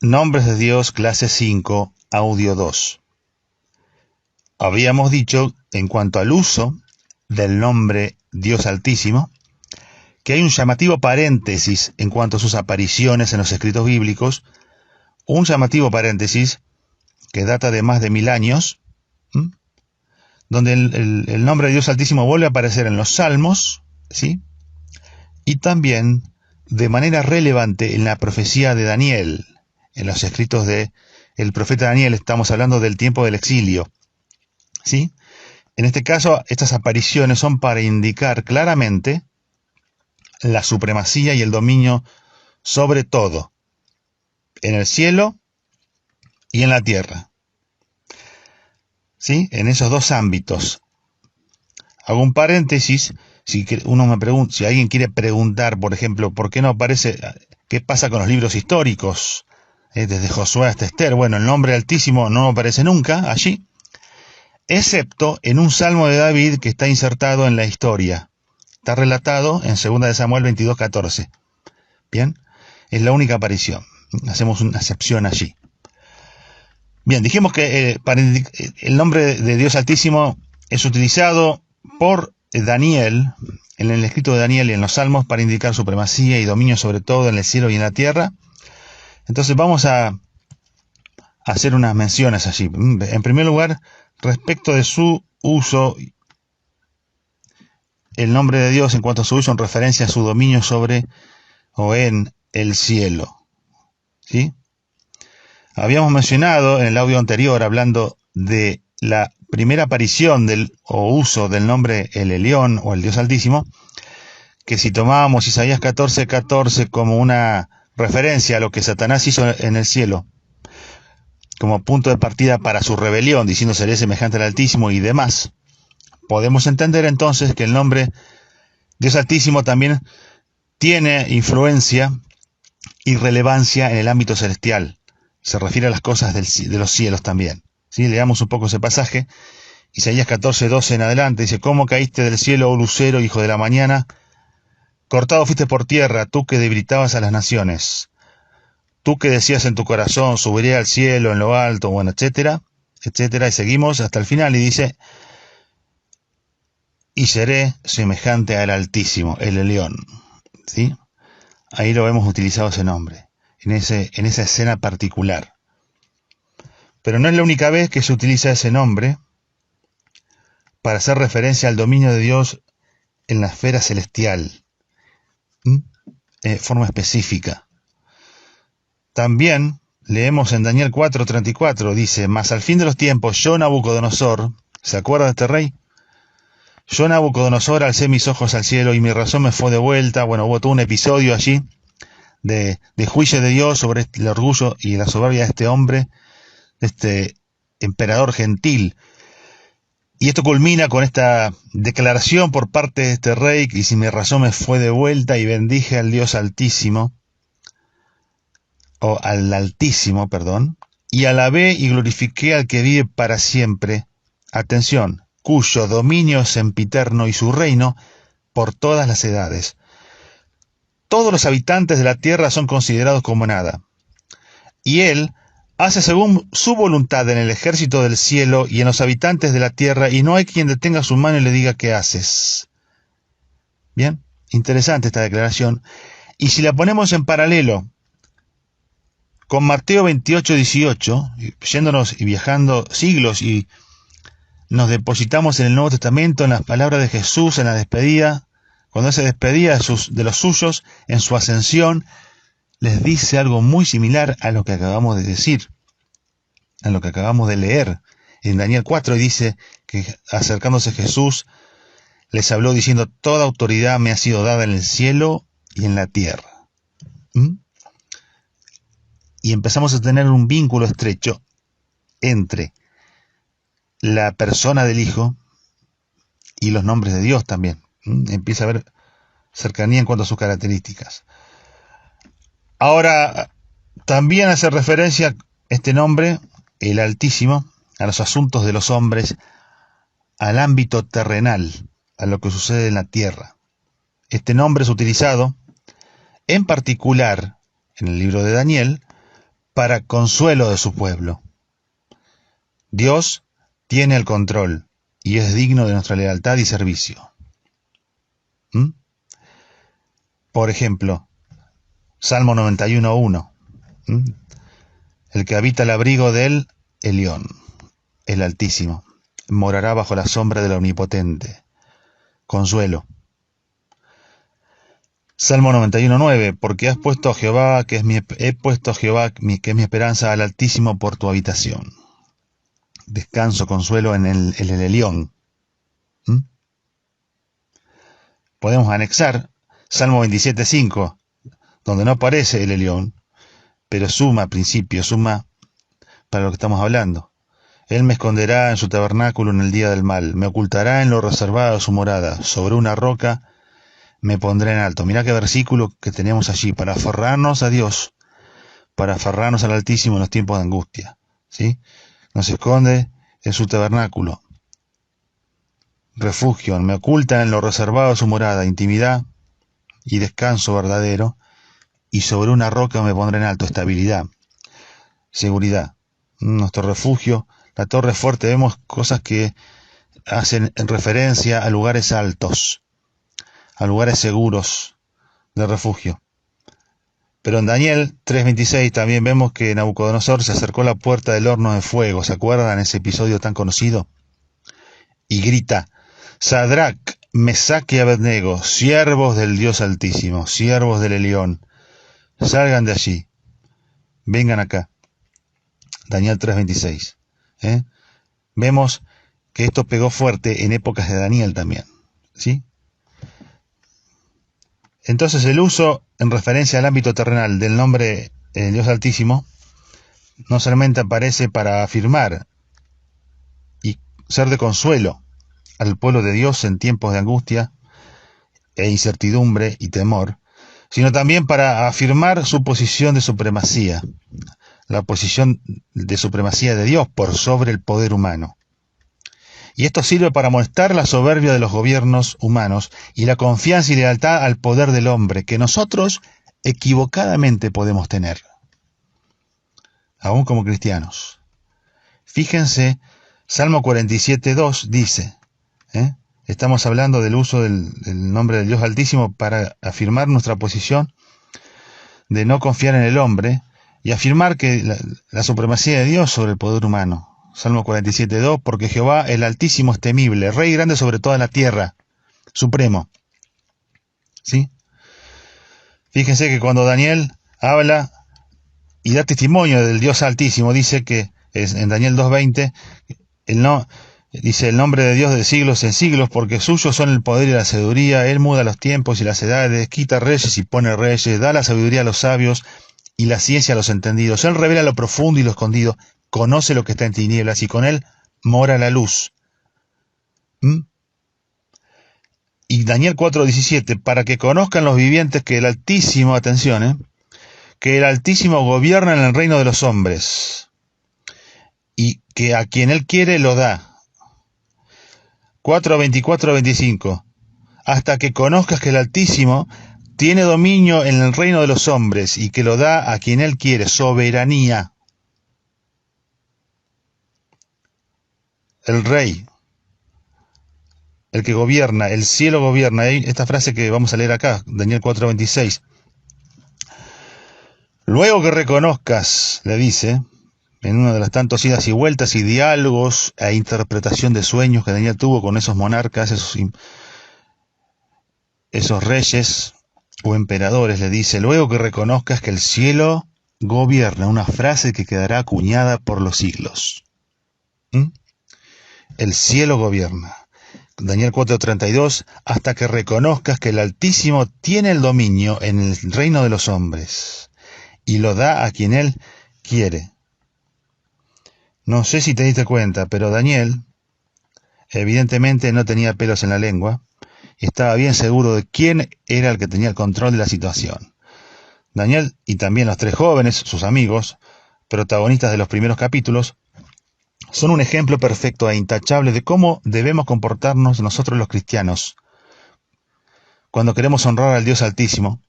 Nombres de Dios, clase 5, audio 2. Habíamos dicho, en cuanto al uso del nombre Dios Altísimo, que hay un llamativo paréntesis en cuanto a sus apariciones en los escritos bíblicos, un llamativo paréntesis que data de más de 1000 años, donde el nombre de Dios Altísimo vuelve a aparecer en los Salmos, ¿sí? Y también de manera relevante en la profecía de Daniel, en los escritos de el profeta Daniel. Estamos hablando del tiempo del exilio, ¿sí? En este caso, estas apariciones son para indicar claramente la supremacía y el dominio sobre todo, en el cielo y en la tierra, ¿sí? En esos dos ámbitos. Hago un paréntesis. Si alguien quiere preguntar, por ejemplo, ¿por qué no aparece? ¿Qué pasa con los libros históricos? Desde Josué hasta Esther. Bueno, el nombre Altísimo no aparece nunca allí, excepto en un salmo de David que está insertado en la historia. Está relatado en 2 de Samuel 22:14. Bien, es la única aparición. Hacemos una excepción allí. Bien, dijimos que el nombre de Dios Altísimo es utilizado por Daniel, en el escrito de Daniel y en los Salmos, para indicar supremacía y dominio sobre todo en el cielo y en la tierra. Entonces vamos a hacer unas menciones allí. En primer lugar, respecto de su uso, el nombre de Dios en cuanto a su uso en referencia a su dominio sobre o en el cielo, ¿sí? Habíamos mencionado en el audio anterior, hablando de la primera aparición o uso del nombre el Elión o el Dios Altísimo, que si tomábamos Isaías 14:14 como una referencia a lo que Satanás hizo en el cielo, como punto de partida para su rebelión, diciendo seré semejante al Altísimo y demás, podemos entender entonces que el nombre Dios Altísimo también tiene influencia y relevancia en el ámbito celestial. Se refiere a las cosas de los cielos también, ¿sí? Leamos un poco ese pasaje. Isaías 14:12 en adelante dice: ¿Cómo caíste del cielo, oh lucero, hijo de la mañana? Cortado fuiste por tierra, tú que debilitabas a las naciones. Tú que decías en tu corazón, subiré al cielo en lo alto, bueno, etcétera, etcétera. Y seguimos hasta el final y dice: y seré semejante al Altísimo, el Elión, ¿sí? Ahí lo hemos utilizado ese nombre, en esa escena particular. Pero no es la única vez que se utiliza ese nombre para hacer referencia al dominio de Dios en la esfera celestial, de forma específica. También leemos en Daniel 4:34, dice: mas al fin de los tiempos, yo Nabucodonosor, ¿se acuerda de este rey? Yo Nabucodonosor alcé mis ojos al cielo y mi razón me fue de vuelta. Bueno, hubo todo un episodio allí de juicio de Dios sobre el orgullo y la soberbia de este hombre, de este emperador gentil. Y esto culmina con esta declaración por parte de este rey: y si mi razón me fue de vuelta, y bendije al Dios Altísimo, o al Altísimo, perdón, y alabé y glorifiqué al que vive para siempre. Atención, cuyo dominio es sempiterno y su reino por todas las edades. Todos los habitantes de la tierra son considerados como nada. Y él hace según su voluntad en el ejército del cielo y en los habitantes de la tierra, y no hay quien detenga su mano y le diga qué haces. Bien, interesante esta declaración. Y si la ponemos en paralelo con Mateo 28:18, yéndonos y viajando siglos, y nos depositamos en el Nuevo Testamento, en las palabras de Jesús en la despedida, cuando se despedía de los suyos en su ascensión, les dice algo muy similar a lo que acabamos de decir, a lo que acabamos de leer en Daniel 4, y dice que acercándose Jesús les habló diciendo: toda autoridad me ha sido dada en el cielo y en la tierra. Y empezamos a tener un vínculo estrecho entre la persona del Hijo y los nombres de Dios también. Empieza a haber cercanía en cuanto a sus características. Ahora, también hace referencia este nombre, el Altísimo, a los asuntos de los hombres, al ámbito terrenal, a lo que sucede en la tierra. Este nombre es utilizado, en particular, en el libro de Daniel, para consuelo de su pueblo. Dios tiene el control y es digno de nuestra lealtad y servicio. ¿Mm? Por ejemplo, Salmo 91:1. ¿Mm? El que habita el abrigo del Elión, el Altísimo, morará bajo la sombra del Omnipotente. Consuelo. Salmo 91:9. Porque has puesto a Jehová, he puesto a Jehová, que es mi esperanza, al Altísimo por tu habitación. Descanso, consuelo en el Elión. ¿Mm? Podemos anexar Salmo 27:5, donde no aparece el Elión, pero suma principio, suma para lo que estamos hablando. Él me esconderá en su tabernáculo en el día del mal, me ocultará en lo reservado de su morada, sobre una roca me pondré en alto. Mirá qué versículo que tenemos allí, para aferrarnos a Dios, para aferrarnos al Altísimo en los tiempos de angustia. ¿Sí? Nos esconde en su tabernáculo, refugio, me oculta en lo reservado de su morada, intimidad y descanso verdadero, y sobre una roca me pondré en alto, estabilidad, seguridad. Nuestro refugio, la torre fuerte, vemos cosas que hacen referencia a lugares altos, a lugares seguros de refugio. Pero en Daniel 3:26 también vemos que Nabucodonosor se acercó a la puerta del horno de fuego, ¿se acuerdan ese episodio tan conocido? Y grita: Sadrac, Mesac y Abednego, siervos del Dios Altísimo, siervos del Elión, salgan de allí, vengan acá. Daniel 3:26. Vemos que esto pegó fuerte en épocas de Daniel también, ¿sí? Entonces el uso en referencia al ámbito terrenal del nombre Dios Altísimo no solamente aparece para afirmar y ser de consuelo al pueblo de Dios en tiempos de angustia e incertidumbre y temor, sino también para afirmar su posición de supremacía, la posición de supremacía de Dios por sobre el poder humano. Y esto sirve para mostrar la soberbia de los gobiernos humanos y la confianza y lealtad al poder del hombre que nosotros equivocadamente podemos tener, aún como cristianos. Fíjense, Salmo 47:2 dice, estamos hablando del uso del nombre del Dios Altísimo para afirmar nuestra posición de no confiar en el hombre y afirmar que la supremacía de Dios sobre el poder humano. Salmo 47:2, porque Jehová el Altísimo es temible, Rey grande sobre toda la tierra, supremo. ¿Sí? Fíjense que cuando Daniel habla y da testimonio del Dios Altísimo, dice que en Daniel 2:20, dice el nombre de Dios de siglos en siglos, porque suyos son el poder y la sabiduría, Él muda los tiempos y las edades, quita reyes y pone reyes, da la sabiduría a los sabios y la ciencia a los entendidos. Él revela lo profundo y lo escondido, conoce lo que está en tinieblas y con Él mora la luz. Y Daniel 4:17, para que conozcan los vivientes que el Altísimo, atención, que el Altísimo gobierna en el reino de los hombres y que a quien Él quiere lo da. 4:24-25, hasta que conozcas que el Altísimo tiene dominio en el reino de los hombres y que lo da a quien Él quiere, soberanía. El Rey, el que gobierna, el cielo gobierna. Hay esta frase que vamos a leer acá, Daniel 4:26. Luego que reconozcas, le dice, en una de las tantas idas y vueltas y diálogos e interpretación de sueños que Daniel tuvo con esos monarcas, esos reyes o emperadores, le dice, luego que reconozcas que el cielo gobierna, una frase que quedará acuñada por los siglos. El cielo gobierna. Daniel 4:32, hasta que reconozcas que el Altísimo tiene el dominio en el reino de los hombres y lo da a quien Él quiere. No sé si te diste cuenta, pero Daniel evidentemente no tenía pelos en la lengua y estaba bien seguro de quién era el que tenía el control de la situación. Daniel y también los tres jóvenes, sus amigos, protagonistas de los primeros capítulos, son un ejemplo perfecto e intachable de cómo debemos comportarnos nosotros los cristianos cuando queremos honrar al Dios Altísimo,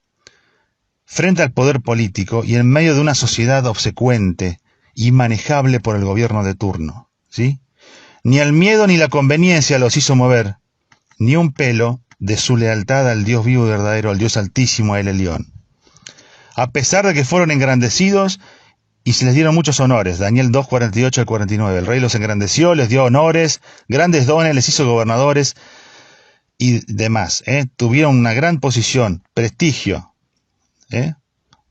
frente al poder político y en medio de una sociedad obsecuente y manejable por el gobierno de turno, ¿sí? Ni el miedo ni la conveniencia los hizo mover, ni un pelo de su lealtad al Dios vivo y verdadero, al Dios altísimo, a El Elyon. A pesar de que fueron engrandecidos y se les dieron muchos honores. Daniel 2, 48 al 49. El rey los engrandeció, les dio honores, grandes dones, les hizo gobernadores y demás. Tuvieron una gran posición, prestigio.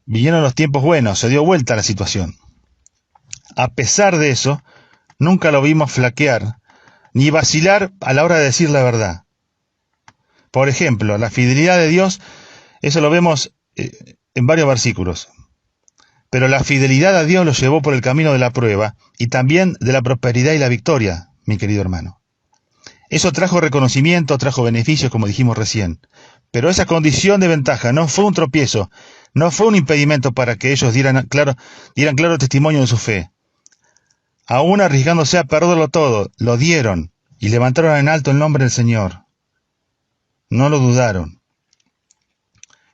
Vinieron los tiempos buenos, se dio vuelta la situación. A pesar de eso, nunca lo vimos flaquear, ni vacilar a la hora de decir la verdad. Por ejemplo, la fidelidad de Dios, eso lo vemos en varios versículos. Pero la fidelidad a Dios los llevó por el camino de la prueba y también de la prosperidad y la victoria, mi querido hermano. Eso trajo reconocimiento, trajo beneficios, como dijimos recién. Pero esa condición de ventaja no fue un tropiezo, no fue un impedimento para que ellos dieran claro testimonio de su fe. Aún arriesgándose a perderlo todo, lo dieron y levantaron en alto el nombre del Señor. No lo dudaron.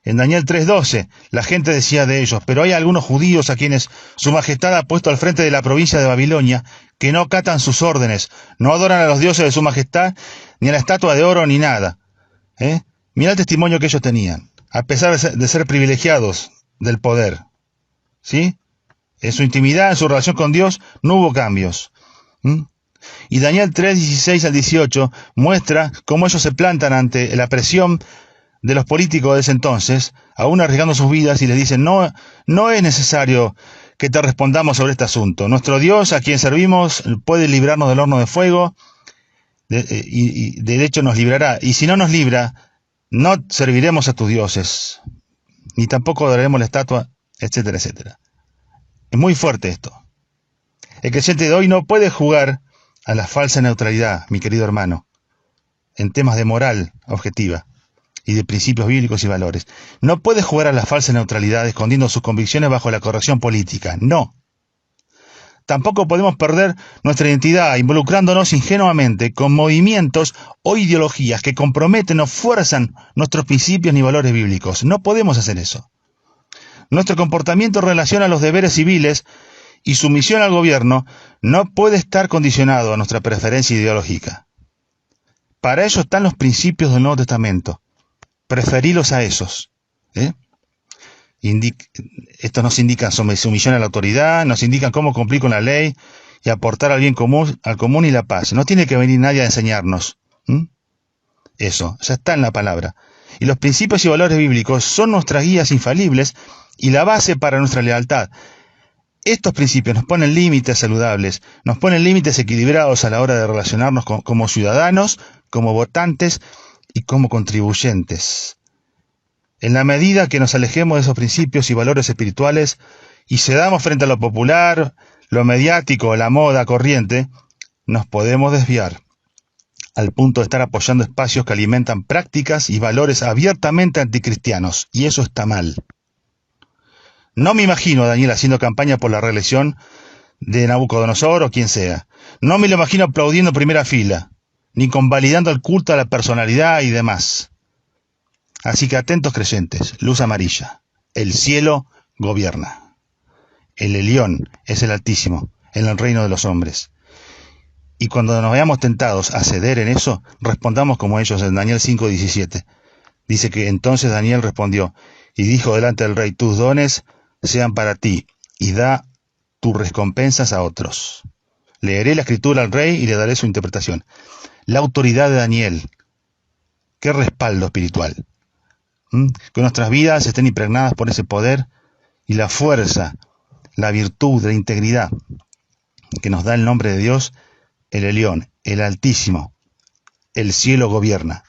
En Daniel 3:12, la gente decía de ellos, pero hay algunos judíos a quienes su majestad ha puesto al frente de la provincia de Babilonia, que no acatan sus órdenes, no adoran a los dioses de su majestad, ni a la estatua de oro, ni nada. Mirá el testimonio que ellos tenían, a pesar de ser privilegiados del poder. ¿Sí? En su intimidad, en su relación con Dios, no hubo cambios. Y Daniel 3:16 al 18 muestra cómo ellos se plantan ante la presión de los políticos de ese entonces, aún arriesgando sus vidas, y les dicen, no es necesario que te respondamos sobre este asunto. Nuestro Dios, a quien servimos, puede librarnos del horno de fuego, y de hecho nos librará. Y si no nos libra, no serviremos a tus dioses, ni tampoco adoraremos la estatua, etcétera, etcétera. Es muy fuerte esto. El creyente de hoy no puede jugar a la falsa neutralidad, mi querido hermano, en temas de moral objetiva y de principios bíblicos y valores. No puede jugar a la falsa neutralidad escondiendo sus convicciones bajo la corrección política. No. Tampoco podemos perder nuestra identidad involucrándonos ingenuamente con movimientos o ideologías que comprometen o fuerzan nuestros principios ni valores bíblicos. No podemos hacer eso. Nuestro comportamiento en relación a los deberes civiles y sumisión al gobierno no puede estar condicionado a nuestra preferencia ideológica. Para ello están los principios del Nuevo Testamento. Preferilos a esos. Estos nos indican sumisión a la autoridad, nos indican cómo cumplir con la ley y aportar al bien común, y la paz. No tiene que venir nadie a enseñarnos. Eso, ya está en la palabra. Y los principios y valores bíblicos son nuestras guías infalibles y la base para nuestra lealtad. Estos principios nos ponen límites saludables, nos ponen límites equilibrados a la hora de relacionarnos como ciudadanos, como votantes y como contribuyentes. En la medida que nos alejemos de esos principios y valores espirituales y cedamos frente a lo popular, lo mediático, la moda corriente, nos podemos desviar al punto de estar apoyando espacios que alimentan prácticas y valores abiertamente anticristianos, y eso está mal. No me imagino a Daniel haciendo campaña por la reelección de Nabucodonosor o quien sea. No me lo imagino aplaudiendo en primera fila, ni convalidando el culto a la personalidad y demás. Así que atentos creyentes, luz amarilla. El cielo gobierna. El Elyon es el Altísimo en el reino de los hombres. Y cuando nos veamos tentados a ceder en eso, respondamos como ellos en Daniel 5:17. Dice que entonces Daniel respondió y dijo delante del rey, tus dones sean para ti y da tus recompensas a otros. Leeré la escritura al rey y le daré su interpretación. La autoridad de Daniel. Qué respaldo espiritual. Que nuestras vidas estén impregnadas por ese poder y la fuerza, la virtud, la integridad que nos da el nombre de Dios, el Elyon, el Altísimo. El cielo gobierna.